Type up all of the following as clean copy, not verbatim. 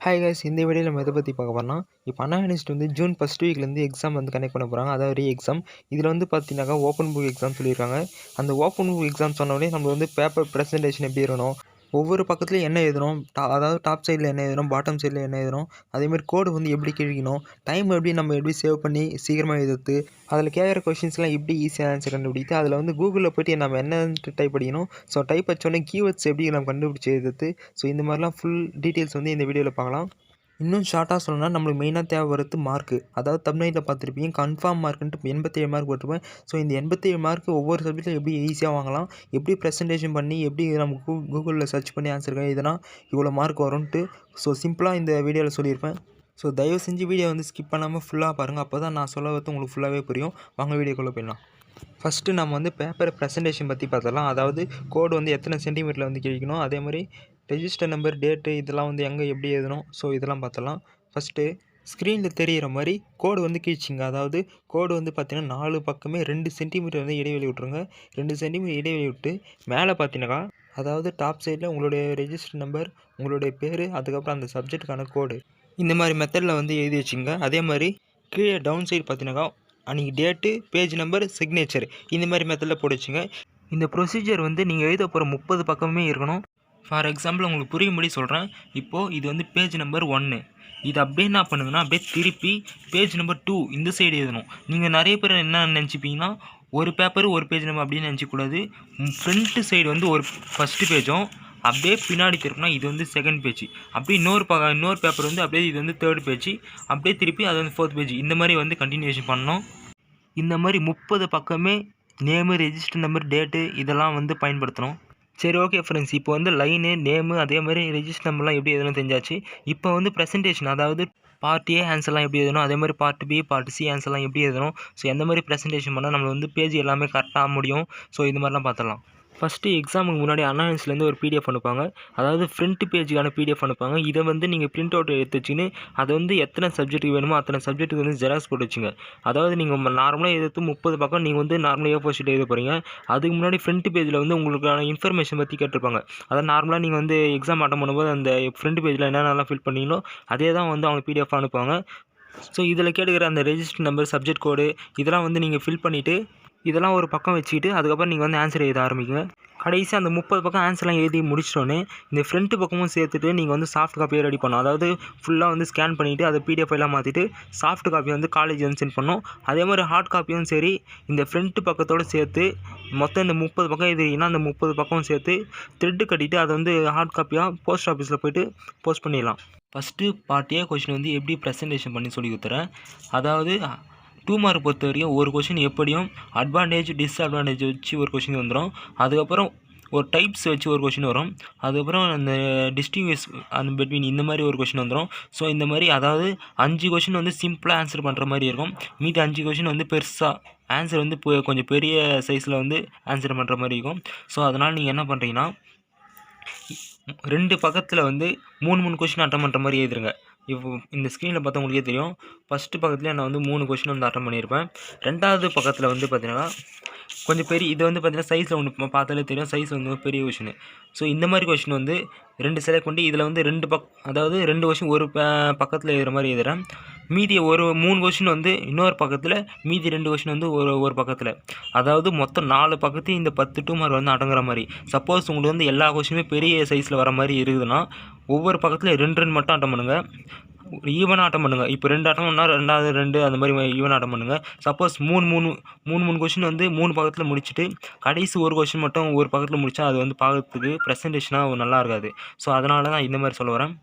Hi guys, இந்த வீடியோவில் நம்ம எதை பற்றி பார்க்க போறோம்னா, இப்போ அண்ணா யூனிவர்சிட்டி வந்து ஜூன் ஃபர்ஸ்ட் வீக்லேருந்து எக்ஸாம் வந்து கனெக்ட் பண்ண போகிறாங்க. அதாவது ரீ எக்ஸாம். இதில் வந்து பார்த்தீங்கன்னாக்கா ஓப்பன் புக் எக்ஸாம் சொல்லியிருக்காங்க. அந்த ஓப்பன் புக் எக்ஸாம் சொன்னோடனே நம்ம வந்து பேப்பர் ப்ரெசன்டேஷன் எப்படி இருக்கணும், ஒவ்வொரு பக்கத்துலையும் என்ன எழுதணும், அதாவது டாப் சைடில் என்ன எழுதணும், பாட்டம் சைடில் என்ன எழுதணும், அதேமாதிரி கோடு வந்து எப்படி கிழிக்கணும், டைம் எப்படி சேவ் பண்ணி சீக்கிரமாக எழுதுறது, அதில் கேட்குற கொஷின்ஸ்லாம் எப்படி ஈஸியாக ஆன்சர் கண்டுபிடித்து, அதில் வந்து கூகுளில் போய்ட்டு நம்ம என்னன்ட்டு டைப் படிக்கணும். ஸோ டைப் வச்சோடனே கீவேர்ட்ஸ் எப்படி நம்ம கண்டுபிடிச்சி எழுதுறது. ஸோ இந்த மாதிரிலாம் ஃபுல் டீட்டெயில்ஸ் வந்து இந்த வீடியோவில் பார்க்கலாம். இன்னும் ஷார்ட்டாக சொல்லணும்னா நம்மளுக்கு மெயினாக தேவை வரது மார்க்கு. அதாவது தமிழ்நாட்டில் பார்த்துருப்பீங்க, கன்ஃபார்ம் மார்க்குன்ட்டு 87 மார்க் போட்டிருப்பேன். ஸோ இந்த 87 மார்க்கு ஒவ்வொரு சப்ஜெக்ட்டில் எப்படி ஈஸியாக வாங்கலாம், எப்படி ப்ரெசன்டேஷன் பண்ணி, எப்படி நம்ம கூகுளில் சர்ச் பண்ணி ஆன்சர் இதெல்லாம் இவ்வளோ மார்க் வரும்ன்ட்டு ஸோ சிம்பிளாக இந்த வீடியோவில் சொல்லியிருப்பேன். ஸோ தயவு செஞ்சு வீடியோ வந்து ஸ்கிப் பண்ணாமல் ஃபுல்லாக பாருங்கள். அப்போ தான் நான் சொல்ல வரது உங்களுக்கு ஃபுல்லாகவே புரியும். வாங்க வீடியோக்குள்ளே போயிடலாம். ஃபஸ்ட்டு நம்ம வந்து பேப்பர் ப்ரெசன்டேஷன் பற்றி பார்த்தலாம். அதாவது கோடு வந்து எத்தனை சென்டிமீட்டரில் வந்து கிழிக்கணும், அதே மாதிரி ரெஜிஸ்டர் நம்பர், டேட்டு இதெல்லாம் வந்து எங்கே எப்படி எழுதணும். ஸோ இதெல்லாம் பார்த்தலாம். ஃபஸ்ட்டு ஸ்க்ரீனில் தெரிகிற மாதிரி கோடு வந்து கிழிச்சிங்க. அதாவது கோடு வந்து பார்த்திங்கன்னா 4 பக்கமே 2 சென்டிமீட்டர் வந்து இடைவெளி விட்ருங்க. 2 சென்டிமீட்டர் இடைவெளி விட்டு மேலே பார்த்தீங்கன்னா, அதாவது டாப் சைடில் உங்களுடைய ரெஜிஸ்டர் நம்பர், உங்களுடைய பேர், அதுக்கப்புறம் அந்த சப்ஜெக்ட்டுக்கான கோடு, இந்த மாதிரி மெத்தடில் வந்து எழுதி வச்சுங்க. அதே மாதிரி கீழே டவுன் சைடு பார்த்தீங்கன்னாக்கா அன்றைக்கி டேட்டு, பேஜ் நம்பர், சிக்னேச்சர், இந்த மாதிரி மெத்தடில் போட்டு வச்சுங்க. இந்த ப்ரொசீஜர் வந்து நீங்கள் எழுத போகிற 30 பக்கமே இருக்கணும். ஃபார் எக்ஸாம்பிள் உங்களுக்கு புரியும்படி சொல்கிறேன். இப்போது இது வந்து பேஜ் நம்பர் 1. இது அப்படியே என்ன பண்ணுங்கன்னா, அப்படியே திருப்பி பேஜ் நம்பர் 2 இந்த சைடு எழுதணும். நீங்கள் நிறைய பேர் என்ன நினச்சிப்பீங்கன்னா, ஒரு பேப்பர் ஒரு பேஜ் நம்பர் அப்படின்னு நினச்சிக்கூடாது. ஃப்ரண்ட்டு சைடு வந்து ஒரு ஃபஸ்ட்டு பேஜும், அப்படியே பின்னாடி திருப்பினா இது வந்து செகண்ட் பேஜ், அப்படியே இன்னொரு பேப்பர் வந்து அப்படியே இது வந்து தேர்ட் பேஜ், அப்படியே திருப்பி அது வந்து 4th பேஜ், இந்த மாதிரி வந்து கண்டினியூஷன் பண்ணணும். இந்த மாதிரி 30 பக்கமே நேமு, ரெஜிஸ்டர் நம்பர், டேட்டு இதெல்லாம் வந்து பயன்படுத்தணும். சரி, ஓகே ஃப்ரெண்ட்ஸ், இப்போ வந்து லைனு, நேமு, அதே மாதிரி ரெஜிஸ்டர் நம்பர்லாம் எப்படி எதுவும் தெரிஞ்சாச்சு. இப்போ வந்து ப்ரெசன்டேஷன், அதாவது பார்ட் ஏ ஆன்சர்லாம் எப்படி எழுதணும், அதே மாதிரி பார்ட் பி, பார்ட் சி ஆன்சர்லாம் எப்படி எழுதணும். ஸோ எந்த மாதிரி ப்ரெசன்டேஷன் பண்ணால் நம்ம வந்து பேஜ் எல்லாமே கரெக்டாக முடியும். ஸோ இது மாதிரிலாம் பார்த்துடலாம். ஃபஸ்ட்டு எக்ஸாமுக்கு முன்னாடி அனாலிசிலேருந்து ஒரு பிடிஎஃப் அனுப்பாங்க. அதாவது ஃப்ரண்ட் பேஜுக்கான பிடிஎஃப் அனுப்பாங்க. இதை வந்து நீங்கள் பிரிண்ட் அவுட் எடுத்து வச்சுன்னு அதை வந்து எத்தனை சப்ஜெக்ட்டுக்கு வேணுமோ அத்தனை சப்ஜெக்ட்டுக்கு வந்து ஜெராக்ஸ் போட்டு வச்சுங்க. அதாவது நீங்கள் நார்மலாக எடுத்து 30 பக்கம் நீங்கள் வந்து நார்மலாக A4 ஷீட் எழுத போகிறீங்க. அதுக்கு முன்னாடி ஃப்ரண்ட் பேஜில் வந்து உங்களுக்கான இன்ஃபர்மேஷன் பற்றி கேட்டிருப்பாங்க. அதாவது நார்மலாக நீங்கள் வந்து எக்ஸாம் அட்டன் பண்ணும்போது அந்த ஃப்ரண்ட் பேஜில் என்னென்னலாம் ஃபில் பண்ணீங்களோ அதே தான் வந்து அவங்க பிடிஎஃப் அனுப்புவாங்க. ஸோ இதில் கேட்டுக்கிற அந்த ரெஜிஸ்டர் நம்பர், சப்ஜெக்ட் கோடு இதெல்லாம் வந்து நீங்கள் ஃபில் பண்ணிவிட்டு இதெல்லாம் ஒரு பக்கம் வச்சுக்கிட்டு அதுக்கப்புறம் நீங்கள் வந்து ஆன்சர் எழுத ஆரம்பிக்குங்க. கடைசி அந்த 30 பக்கம் ஆன்சர்லாம் எழுதி முடிச்சிட்டோன்னே இந்த ஃப்ரண்ட் பக்கமும் சேர்த்துட்டு நீங்கள் வந்து சாஃப்ட் காப்பியை ரெடி பண்ணணும். அதாவது ஃபுல்லாக வந்து ஸ்கேன் பண்ணிவிட்டு அதை பிடிஎஃப் எல்லாம் மாற்றிட்டு சாஃப்ட் காப்பி வந்து காலேஜ் வந்து சென்ட் பண்ணணும். அதே மாதிரி ஹார்ட் காப்பியும் சரி இந்த ஃப்ரண்ட் பக்கத்தோடு சேர்த்து மொத்தம் இந்த 30 பக்கம் எழுதிங்கன்னா அந்த 30 பக்கம் சேர்த்து த்ரெட்டு கட்டிட்டு அதை வந்து ஹார்ட் காப்பியாக போஸ்ட் ஆஃபீஸில் போய்ட்டு போஸ்ட் பண்ணிடலாம். ஃபஸ்ட்டு பார்ட் ஏ கொஷின் வந்து எப்படி ப்ரெசன்டேஷன் பண்ணி சொல்லி கொடுத்துறேன். அதாவது 2 மார்க் பொறுத்த வரைக்கும் ஒரு கொஷின் எப்படியும் அட்வான்டேஜ், டிஸ்அட்வான்டேஜ் வச்சு ஒரு கொஷின் வந்துடும். அதுக்கப்புறம் ஒரு டைப்ஸ் வச்சு ஒரு கொஷின் வரும். அதுக்கப்புறம் அந்த டிஸ்டிங்விஷ் அந்த பிட்வீன் இந்த மாதிரி ஒரு கொஷின் வந்துடும். ஸோ இந்த மாதிரி அதாவது 5 கொஷின் வந்து சிம்பிளாக ஆன்சர் பண்ணுற மாதிரி இருக்கும். மீதி 5 கொஷின் வந்து பெருசாக ஆன்சர் வந்து கொஞ்சம் பெரிய சைஸில் வந்து ஆன்சர் பண்ணுற மாதிரி இருக்கும். ஸோ அதனால் நீங்கள் என்ன பண்ணுறீங்கன்னா 2 பக்கத்தில் வந்து 3 கொஷின் அட்டன் பண்ணுற மாதிரி எழுதுருங்க. இப்போ இந்த ஸ்க்ரீனில் பார்த்தா உங்களுக்கே தெரியும். ஃபஸ்ட்டு பக்கத்துலேயே நான் வந்து 3 கொஷின் வந்து அட்டன் பண்ணியிருப்பேன். 2வது பக்கத்தில் வந்து பார்த்தீங்கன்னா கொஞ்சம் பெரிய இது வந்து பார்த்தீங்கன்னா சைஸில் ஒன்று பார்த்தாலே தெரியும், சைஸ் வந்து பெரிய கொஷின். ஸோ இந்த மாதிரி கொஷின் வந்து 2 செலக்ட் பண்ணி இதில் வந்து 2 அதாவது 2 கொஷின் ஒரு பக்கத்தில் எழுதுகிற மாதிரி எழுதுகிறேன். மீதி ஒரு 3 கொஷின் வந்து இன்னொரு பக்கத்தில், மீதி 2 கொஷின் வந்து ஒரு பக்கத்தில். அதாவது மொத்தம் 4 பக்கத்தையும் இந்த 10 2 மார்க் வந்து அடங்குற மாதிரி. சப்போஸ் உங்களுக்கு வந்து எல்லா கொஷினுமே பெரிய சைஸில் வர மாதிரி இருக்குதுன்னா ஒவ்வொரு பக்கத்தில் 2 மட்டும் அட்டன் பண்ணுங்கள். ஈவனாக அட்டன் பண்ணுங்கள். இப்போ 2 அட்டன் பண்ணால் 2வது 2 அந்த மாதிரி ஈவனாக அட்டன் பண்ணுங்கள். சப்போஸ் 3 கொஷின் வந்து 3 பக்கத்தில் முடிச்சுட்டு கடைசி ஒரு கொஷின் மட்டும் ஒரு பக்கத்தில் முடித்தா அது வந்து பார்க்கறதுக்கு ப்ரெசன்டேஷனாக நல்லா இருக்காது. ஸோ அதனால தான் இந்த மாதிரி சொல்ல வரேன்.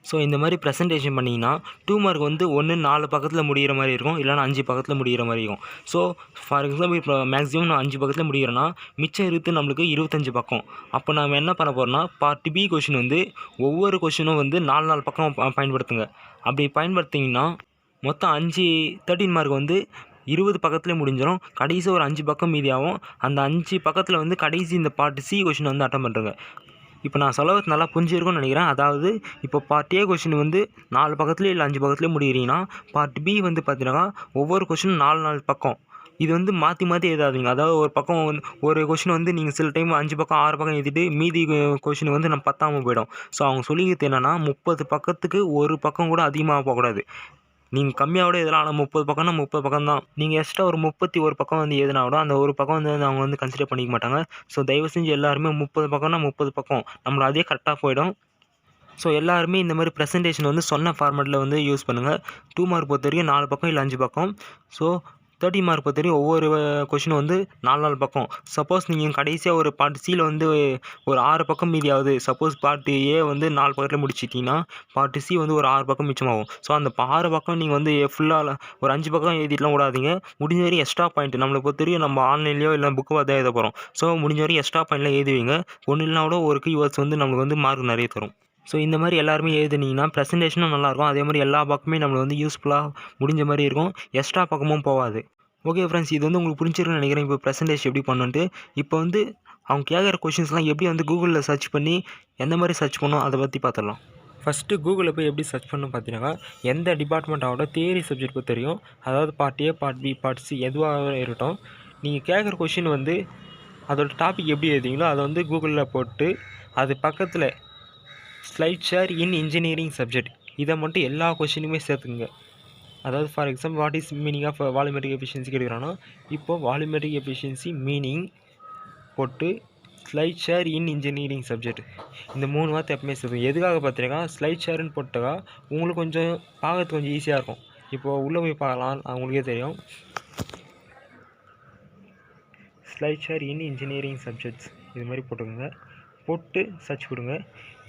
ஸோ இந்த மாதிரி ப்ரெசன்டேஷன் பண்ணிங்கன்னா 2 மார்க் வந்து 4 பக்கத்தில் முடிகிற மாதிரி இருக்கும், இல்லைனா 5 பக்கத்தில் முடிகிற மாதிரி இருக்கும். ஸோ ஃபார் எக்ஸாம்பிள் இப்போ மேக்ஸிமம் நான் 5 பக்கத்தில் முடிகிறேன்னா மிச்சம் இருக்குது நம்மளுக்கு 25 பக்கம். அப்போ நம்ம என்ன பண்ண போகிறோம்னா பார்ட் பி கொஷின் வந்து ஒவ்வொரு கொஷினும் வந்து 4 பக்கம் பயன்படுத்துங்க. அப்படி பயன்படுத்திங்கன்னா மொத்தம் 13 மார்க் வந்து 20 பக்கத்துலேயே முடிஞ்சிடும். கடைசி ஒரு 5 பக்கம் மீதியாகும். அந்த 5 பக்கத்தில் வந்து கடைசி இந்த பார்ட் சி கொஷின் வந்து அட்டன் பண்ணுறேங்க. இப்போ நான் சொல்ல நல்லா புரிஞ்சிருக்கும்னு நினைக்கிறேன். அதாவது இப்போ பார்ட் ஏ கொஷின் வந்து 4 பக்கத்துலேயே இல்லை 5 பக்கத்துலேயே முடிகிறீங்கன்னா பார்ட் பி வந்து பார்த்தீங்கன்னா ஒவ்வொரு கொஷினும் 4 பக்கம். இது வந்து மாற்றி மாற்றி எழுதாதீங்க. அதாவது ஒரு பக்கம் ஒரு கொஷின் வந்து நீங்கள் சில டைம் 5 பக்கம் 6 பக்கம் எழுதிட்டு மீதி கொஷின் வந்து நம்ம பத்தாமல் போயிடும். ஸோ அவங்க சொல்லிக்கிறது என்னென்னா 30 பக்கத்துக்கு ஒரு பக்கம் கூட அதிகமாக போகக்கூடாது. நீங்கள் கம்மியாக கூட எழுதலாம். ஆனால் 30 பக்கம்னா 30 பக்கம் தான். நீங்கள் எக்ஸ்ட்ரா ஒரு 31 பக்கம் வந்து எழுதினா கூட அந்த ஒரு பக்கம் வந்து அவங்க வந்து கன்சிடர் பண்ணிக்க மாட்டாங்க. ஸோ தயவு செஞ்சு எல்லாருமே 30 பக்கம்னா 30 பக்கம் நம்மள அதே கரெக்டாக போயிடும். ஸோ எல்லாருமே இந்த மாதிரி ப்ரெசன்டேஷன் வந்து சொன்ன ஃபார்மேட்டில் வந்து யூஸ் பண்ணுங்கள். 2 மார்க் பொறுத்த வரைக்கும் 4 பக்கம் இல்லை 5 பக்கம். ஸோ 30 மார்க் பொறுத்த வரைக்கும் ஒவ்வொரு கொஷினும் வந்து 4 பக்கம். சப்போஸ் நீங்கள் கடைசியாக ஒரு பார்ட் சியில் வந்து ஒரு 6 பக்கம் மீதி ஆகுது. சப்போஸ் பார்ட் ஏ வந்து 4 பக்கத்தில் முடிச்சிட்டிங்கன்னா பார்ட் சி வந்து ஒரு 6 பக்கம் மிச்சமாகும். ஸோ அந்த 6 பக்கம் நீங்கள் வந்து ஃபுல்லாக ஒரு 5 பக்கம் எழுதிட்டுலாம் விடாதீங்க. முடிஞ்ச வரைக்கும் எக்ஸ்ட்ரா பாயிண்ட் நம்மளை பொறுத்த வரைக்கும் நம்ம ஆன்லைன்லையோ இல்லை புக்கு பார்த்து எழுத போகிறோம். ஸோ முடிஞ்ச வரைக்கும் எக்ஸ்ட்ரா பாயிண்ட்லாம் எழுதுவீங்க. ஒன்றும் இல்லைனா கூட ஒரு கீவேர்ட்ஸ் வந்து நம்மளுக்கு வந்து மார்க் நிறைய தரும். ஸோ இந்த மாதிரி எல்லாருமே எழுதுனீங்கன்னா ப்ரெசன்டேஷனும் நல்லாயிருக்கும். அதே மாதிரி எல்லா பக்கமே நம்மளுக்கு வந்து யூஸ்ஃபுல்லாக முடிஞ்ச மாதிரி இருக்கும். எக்ஸ்ட்ரா பக்கமும் போகாது. ஓகே ஃப்ரெண்ட்ஸ், இது வந்து உங்களுக்கு புரிஞ்சிருக்குன்னு நினைக்கிறேன். இப்போ ப்ரெசன்டேஷன் எப்படி பண்ணணுன்ட்டு. இப்போ வந்து அவங்க கேட்குற கொஷின்ஸ்லாம் எப்படி வந்து கூகுளில் சர்ச் பண்ணி எந்த மாதிரி சர்ச் பண்ணணும் அதை பற்றி பார்த்துடலாம். ஃபஸ்ட்டு கூகுளில் போய் எப்படி சர்ச் பண்ணணும் பார்த்தீங்கன்னா, எந்த டிபார்ட்மெண்ட்டோட தியரி சப்ஜெக்ட் தெரியும். அதாவது part A, part B, part C எதுவாக இருக்கட்டும். நீங்கள் கேட்குற கொஷின் வந்து அதோட டாபிக் எப்படி எழுதிங்களோ அதை வந்து கூகுளில் போட்டு அது பக்கத்தில் SlideShare in engineering subject இதை மட்டும் எல்லா கொஷினுமே சேர்த்துக்குங்க. அதாவது for example what is meaning of volumetric efficiency கேட்குறான்னா, இப்போது வால்யூமெட்ரிக் எஃபிஷியன்சி மீனிங் போட்டு SlideShare in engineering subject இந்த 3 வார்த்தை எப்பவுமே சேர்த்துங்க. எதுக்காக பார்த்தீங்கன்னா ஸ்லைட் ஷேர்னு போட்டால் உங்களுக்கு கொஞ்சம் பார்க்கறதுக்கு கொஞ்சம் ஈஸியாக இருக்கும். இப்போது உள்ளே போய் பார்க்கலாம், அவங்களுக்கே தெரியும். SlideShare in engineering subjects இது மாதிரி போட்டுக்கோங்க. போட்டு சர்ச் கொடுங்க.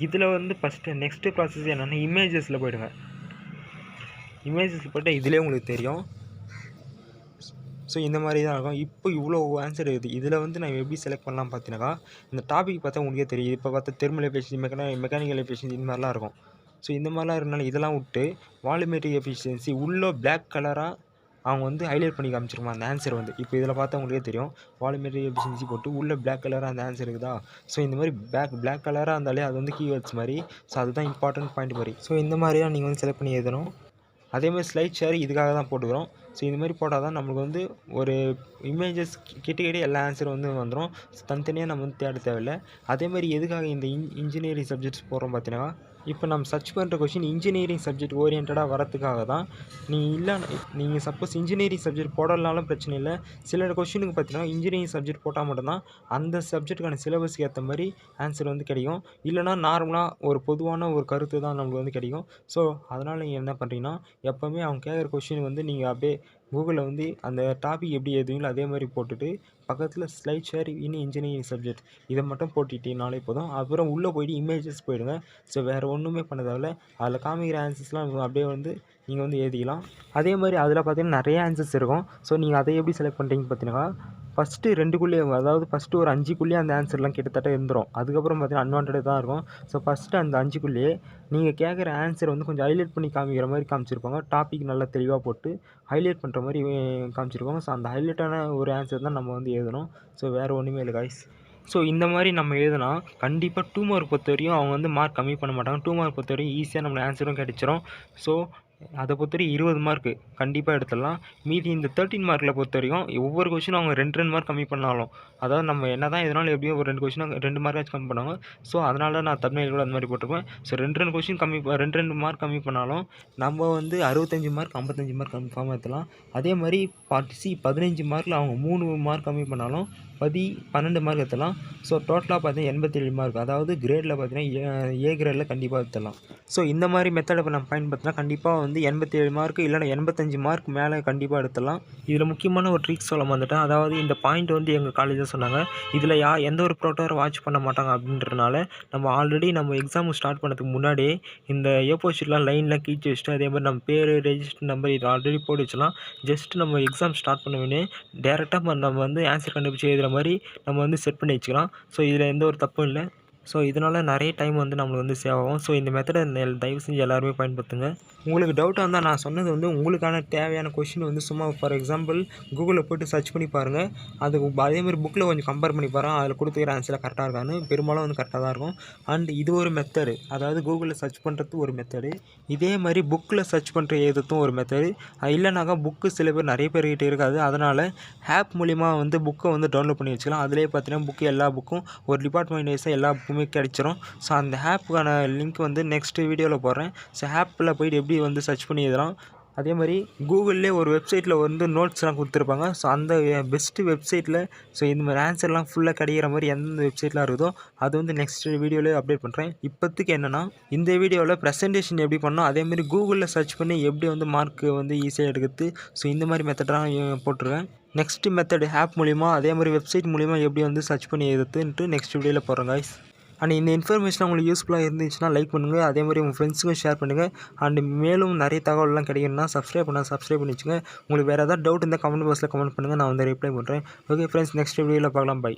இதில் வந்து நெக்ஸ்ட்டு ப்ராசஸ் என்னென்னா இமேஜஸில் போய்டுங்க. இமேஜஸில் போய்ட்டால் இதிலே உங்களுக்கு தெரியும். ஸோ இந்த மாதிரி தான் இருக்கும். இப்போ இவ்வளோ ஆன்சர் இருக்குது. இதில் வந்து நான் எப்படி செலக்ட் பண்ணலாம் பார்த்தீங்கன்னாக்கா, இந்த டாபிக் பார்த்தா உங்களுக்கே தெரியும். இப்போ பார்த்தா தெர்மல் எஃபிஷியன்சி, மெக்கானிக்கல் எஃபிஷியன்சி இந்த மாதிரிலாம் இருக்கும். ஸோ இந்த மாதிரிலாம் இருந்தாலும் இதெல்லாம் விட்டு வால்யூமெட்ரிக் எஃபிஷியன்சி உள்ளே பிளாக் கலராக அவங்க வந்து ஹைலைட் பண்ணி காமிச்சிருப்பாங்க அந்த ஆன்சர் வந்து. இப்போ இதில் பார்த்தா உங்களுக்கே தெரியும். வால்யூமெட்ரிக் எஃபிஷியன்சி போட்டு உள்ளே பிளாக் கலராக அந்த ஆன்சர் இருக்குதா. ஸோ இந்த மாதிரி பிளாக் கலராக இருந்தாலே அது வந்து கீவேர்ட்ஸ் மாதிரி. ஸோ அதுதான் இம்பார்ட்டன்ட் பாயிண்ட் மாதிரி. ஸோ இந்த மாதிரியாக நீங்கள் வந்து செலக்ட் பண்ணி எழுதணும். அதேமாதிரி ஸ்லைட் ஷேர் இதுக்காக தான் போட்டுக்கிறோம். ஸோ இந்த மாதிரி போட்டால் தான் நம்மளுக்கு வந்து ஒரு இமேஜஸ் கிட்டே எல்லா ஆன்சரும் வந்து வந்துடும். தனித்தனியாக நம்ம வந்து தேட தேவையில்லை. அதேமாதிரி எதுக்காக இந்த இன்ஜினியரிங் சப்ஜெக்ட்ஸ் போடுறோம் பார்த்தீங்கன்னா, இப்போ நம்ம சர்ச் பண்ணுற கொஷின் இன்ஜினியரிங் சப்ஜெக்ட் ஓரியன்டாக வரத்துக்காக தான். நீங்கள் சப்போஸ் இன்ஜினியரிங் சப்ஜெக்ட் போடலனாலும் பிரச்சனை இல்லை. சில கொஷினுக்கு பார்த்தீங்கன்னா இன்ஜினியரிங் சப்ஜெக்ட் போட்டால் மட்டும்தான் அந்த சப்ஜெக்ட்டுக்கான சிலபஸ்க்கு ஏற்ற மாதிரி ஆன்சர் வந்து கிடைக்கும். இல்லைனா நார்மலாக ஒரு பொதுவான ஒரு கருத்து தான் நம்மளுக்கு வந்து கிடைக்கும். ஸோ அதனால் நீங்கள் என்ன பண்ணுறீங்கன்னா, எப்போவுமே அவங்க கேட்குற கொஷின் வந்து நீங்கள் அப்படியே கூகுளில் வந்து அந்த டாபிக் எப்படி எழுதுவீங்களோ அதே மாதிரி போட்டுட்டு பக்கத்தில் SlideShare in engineering subject இதை மட்டும் போட்டுட்டிங்கனாலே போதும். அப்புறம் உள்ளே போய்ட்டு இமேஜஸ் போயிடுங்க. ஸோ வேறு ஒன்றுமே பண்ண தேவையில்ல. அதில் காமிக்கிற ஆன்சர்ஸ்லாம் அப்படியே வந்து நீங்கள் வந்து எழுதிக்கலாம். அதே மாதிரி அதில் பார்த்தீங்கன்னா நிறைய ஆன்சர்ஸ் இருக்கும். ஸோ நீங்கள் அதை எப்படி செலக்ட் பண்ணுறீங்கன்னு பார்த்தீங்கன்னா, ஃபஸ்ட்டு 2க்குள்ளேயே அதாவது ஃபஸ்ட்டு ஒரு 5க்குள்ளேயே அந்த ஆன்சர்லாம் கிட்டத்தட்ட இருந்துடும். அதுக்கப்புறம் பார்த்தீங்கன்னா அன்வான்டட் தான் இருக்கும். ஸோ ஃபஸ்ட்டு அந்த 5க்குள்ளேயே நீங்கள் கேட்குற ஆன்சர் வந்து கொஞ்சம் ஹைலைட் பண்ணி காமிக்கிற மாதிரி காமிச்சிருப்பாங்க. டாபிக் நல்லா தெளிவாக போட்டு ஹைலைட் பண்ணுற மாதிரி காமிச்சிருப்பாங்க. ஸோ அந்த ஹைலைட்டான ஒரு ஆன்சர் தான் நம்ம வந்து எழுதணும். ஸோ வேறு ஒன்றுமே இல்லை காய்ஸ். ஸோ இந்த மாதிரி நம்ம எழுதுனா கண்டிப்பாக 2 மார்க் பொறுத்த வரையும் அவங்க வந்து மார்க் கம்மி பண்ண மாட்டாங்க. 2 மார்க் பொறுத்த வரையும் ஈஸியாக நம்மளுக்கு ஆன்சரும் கிடைச்சிரும். ஸோ அதை பொறுத்த வரைக்கும் 20 மார்க்கு கண்டிப்பாக எடுத்துடலாம். மீதி இந்த 13 மார்க்கில் பொறுத்த வரைக்கும் ஒவ்வொரு கொஷினும் அவங்க 2 மார்க் கம்மி பண்ணாலும், அதாவது நம்ம என்ன தான் எதனாலும் எப்படியோ ஒரு 2 கொஷினும் 2 மார்க்காச்சும் கம்மி பண்ணுவாங்க. ஸோ அதனால நான் தமிழ் கூட அந்த மாதிரி போட்டிருப்பேன். ஸோ 2 கொஷின் கம்மி 2 மார்க் கம்மி பண்ணாலும் நம்ம வந்து 65 மார்க் 55 மார்க் கன்ஃபார்மாக எடுத்துலாம். அதே மாதிரி பார்ட் சி 15 மார்க்கில் அவங்க 3 மார்க் கம்மி பண்ணாலும் 12 மார்க் எடுத்துடலாம். ஸோ டோட்டலாக பார்த்தீங்கன்னா 87 மார்க். அதாவது கிரேடில் பார்த்தீங்கன்னா ஏ கிரேடில் கண்டிப்பாக எடுத்துடலாம். ஸோ இந்த மாதிரி மெத்தடை இப்போ நம்ம பயன்படுத்தினா கண்டிப்பாக வந்து 87 மார்க் இல்லைனா 85 மார்க் மேலே கண்டிப்பாக எடுத்துடலாம். இதில் முக்கியமான ஒரு ட்ரிக்ஸ் சொல்ல வந்துட்டேன். அதாவது இந்த பாயிண்ட் வந்து எங்கள் காலேஜில் சொன்னாங்க. இதில் எந்த ஒரு ப்ரோட்டோரும் வாட்ச் பண்ண மாட்டாங்க அப்படின்றனால நம்ம ஆல்ரெடி நம்ம எக்ஸாம் ஸ்டார்ட் பண்ணதுக்கு முன்னாடியே இந்த ஏ4 ஷீட்லாம் லைன்லாம் கீழ்ச்சி வச்சுட்டு அதே மாதிரி நம்ம பேர் ரெஜிஸ்டர் நம்பர் இது ஆல்ரெடி போட்டு வச்சுலாம். ஜஸ்ட் நம்ம எக்ஸாம் ஸ்டார்ட் பண்ண உடனே டேரெக்டாக நம்ம வந்து ஆன்சர் கண்டுபிடிச்சி எழுதுகிற மாதிரி நம்ம வந்து செட் பண்ணி வச்சுக்கலாம். ஸோ இதில் எந்த ஒரு தப்பும் இல்லை. ஸோ இதனால் நிறைய டைம் வந்து நம்மளுக்கு வந்து சேவ் ஆகும். ஸோ இந்த மெத்தடை தயவு செஞ்சு எல்லாருமே பயன்படுத்துங்க. உங்களுக்கு டவுட்டாக இருந்தால் நான் சொன்னது வந்து உங்களுக்கான தேவையான கொஷின் வந்து சும்மா ஃபார் எக்ஸாம்பிள் கூகுளில் போய்ட்டு சர்ச் பண்ணி பாருங்கள். அதேமாதிரி புக்கில் கொஞ்சம் கம்பேர் பண்ணி பாருங்கள். அதில் கொடுத்துக்கிற ஆன்சரில் கரெக்டாக இருக்கான்னு. பெரும்பாலும் வந்து கரெக்டாக தான் இருக்கும். அண்ட் இது ஒரு மெத்தடு, அதாவது கூகுளில் சர்ச் பண்ணுறது ஒரு மெத்தடு. இதே மாதிரி புக்கில் சர்ச் பண்ணுற எழுதுறதும் ஒரு மெத்தடு. இல்லைனாக்கா புக்கு சில பேர் நிறைய பேர்கிட்ட இருக்காது. அதனால் ஆப் மூலிமா வந்து புக்கை வந்து டவுன்லோட் பண்ணி வச்சுக்கலாம். அதிலே பார்த்தீங்கன்னா புக்கு எல்லா புக்கும் ஒரு டிபார்ட்மெண்ட் வைஸாக எல்லா புக்குமே கிடைச்சிரும். ஸோ அந்த ஆப்புக்கான லிங்க் வந்து நெக்ஸ்ட் வீடியோவில் போடுறேன். ஸோ ஆப்பில் போய்ட்டு எப்படி வந்து சர்ச் பண்ணி எழுதலாம். அதே மாதிரி கூகுள்லேயே ஒரு வெப்சைட்டில் வந்து நோட்ஸ்லாம் கொடுத்துருப்பாங்க. ஸோ அந்த பெஸ்ட்டு வெப்சைட்டில் ஸோ இந்த மாதிரி ஆன்சர்லாம் ஃபுல்லாக கிடைக்கிற மாதிரி எந்தெந்த வெப்சைட்லாம் இருக்குதோ அது வந்து நெக்ஸ்ட் வீடியோவில் அப்டேட் பண்ணுறேன். இப்போதைக்கு என்னென்னா இந்த வீடியோவில் ப்ரெசன்டேஷன் எப்படி பண்ணோம், அதேமாதிரி கூகுளில் சர்ச் பண்ணி எப்படி வந்து மார்க்கு வந்து ஈஸியாக எடுக்கிறது, ஸோ இந்த மாதிரி மெத்தடெலாம் போட்டிருக்கேன். நெக்ஸ்ட் மெத்தட் ஆப் மூலிமா அதே மாதிரி வெப்சைட் மூலிமா எப்படி வந்து சர்ச் பண்ணி எழுதுன்ட்டு நெக்ஸ்ட் வீடியோவில் போடுறேன் guys. அண்ட் இந்த இன்ஃபர்மேஷன் உங்களுக்கு யூஸ்ஃபுல்லாக இருந்துச்சுன்னா லைக் பண்ணுங்கள். அதே மாதிரி உங்கள் ஃப்ரெண்ட்ஸுக்கும் ஷேர் பண்ணுங்கள். அண்ட் மேலும் நிறைய தகவல்லாம் கிடைக்கணும்னா சப்ஸ்கிரைப் பண்ணி வச்சுங்க. உங்களுக்கு வேறு ஏதாவது டவுட் இருந்தால் கமெண்ட் பாக்ஸில் கமெண்ட் பண்ணுங்கள். நான் வந்து ரிப்ளை பண்ணுறேன். ஓகே ஃப்ரெண்ட்ஸ், நெக்ஸ்ட் வீடியோவில் பார்க்கலாம். பை.